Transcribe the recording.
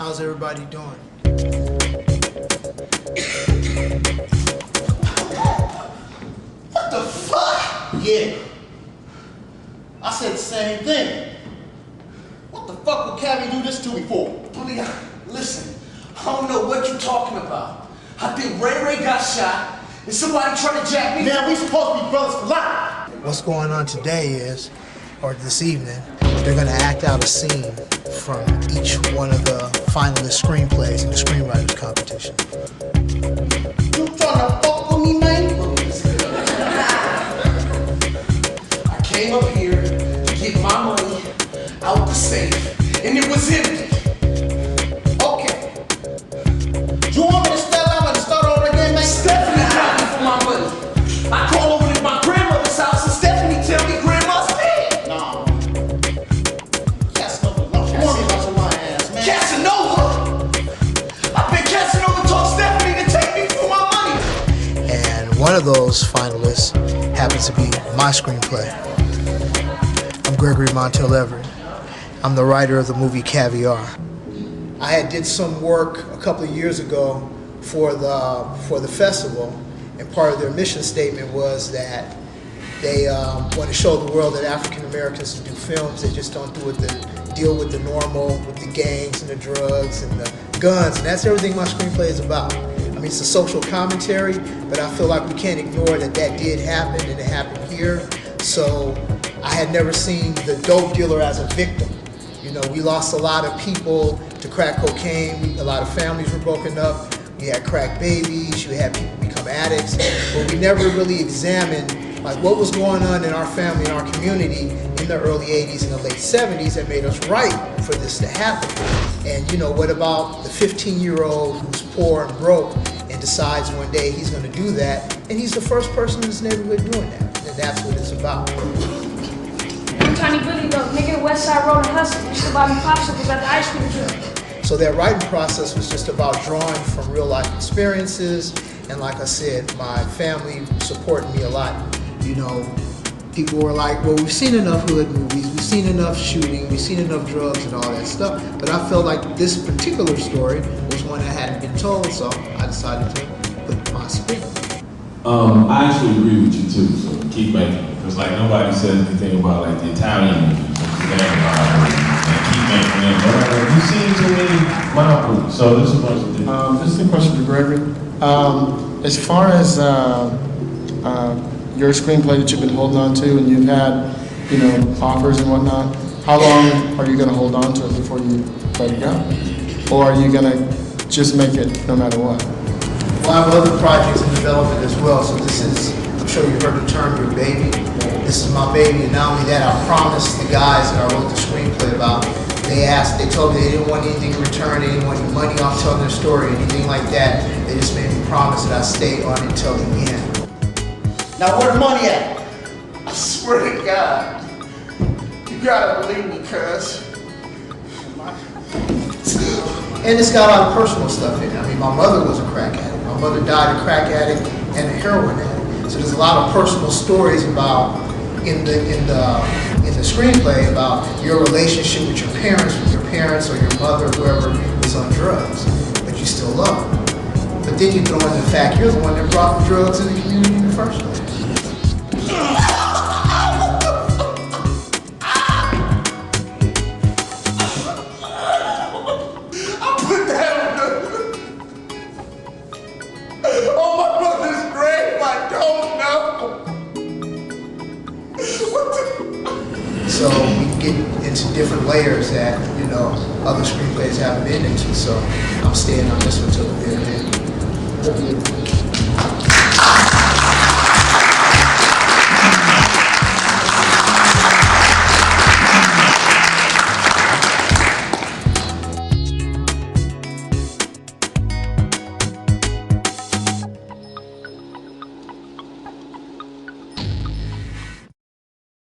How's everybody doing? What the fuck? Yeah. I said the same thing. What the fuck would Caviar do this to me for? Bully, listen, I don't know what you're talking about. I think Ray got shot and somebody tried to jack me. Man, we supposed to be brothers for life. What's going on today is, or this evening, they're going to act out a scene from each one of the finalist screenplays in the screenwriters competition. You trying to fuck with me, man? I came up here to get my money out the safe, and it was empty. Okay. You want me to start out and start over again, man? Stephanie got me for my money. I call over to my grandmother's house, and Stephanie tell me grandma's dead. Nah. Casanova, no, money out of my ass, man. Casanova? I've been Casanova told Stephanie to take me for my money. And one of those finalists happens to be my screenplay. I'm Gregory Everett. I'm the writer of the movie Caviar. I did some work a couple of years ago for the festival, and part of their mission statement was that they want to show the world that African Americans do films. They just don't deal with the normal, with the gangs and the drugs and the guns, and that's everything my screenplay is about. I mean, it's a social commentary, but I feel like we can't ignore that did happen, and it happened here. So I had never seen the dope dealer as a victim. You know, we lost a lot of people to crack cocaine. A lot of families were broken up. You had crack babies. You had people become addicts. But we never really examined like what was going on in our family and our community in the early 80s and the late 70s that made us right for this to happen. And you know, what about the 15-year-old who's poor and broke and decides one day he's going to do that, and he's the first person in his neighborhood doing that. And that's what it's about. Tiny Billy though, nigga, the West Side Road and hustle. Used to buy me popsicles at the ice cream truck. So that writing process was just about drawing from real life experiences, and like I said, my family supported me a lot. You know, people were like, well, we've seen enough hood movies, we've seen enough shooting, we've seen enough drugs and all that stuff, but I felt like this particular story was one that hadn't been told, so I decided to put my spin. I actually agree with you too, so keep making it. Because like nobody says anything about like the Italian movies and keep making them. But you've seen too many monopolies, so this is a bunch of different. This is a question for Gregory. As far as your screenplay that you've been holding on to, and you've had, you know, offers and whatnot, how long are you going to hold on to it before you let it go? Or are you going to just make it no matter what? Well, I have other projects in development as well, so this is, I'm sure you heard the term, your baby. This is my baby, and not only that, I promised the guys that I wrote the screenplay about, they told me they didn't want anything in return, they didn't want any money off telling their story, anything like that. They just made me promise that I stay on it until the end. Now where the money at? I swear to God. You gotta believe me, cuz. And it's got a lot of personal stuff in it. I mean, my mother was a crack addict. My mother died a crack addict and a heroin addict. So there's a lot of personal stories about in the screenplay about your relationship with your parents or your mother, whoever is on drugs, but you still love them. But then you throw in the fact you're the one that brought the drugs in the community in the first place. So we get into different layers that, you know, other screenplays haven't been into. So I'm staying on this one till the very end.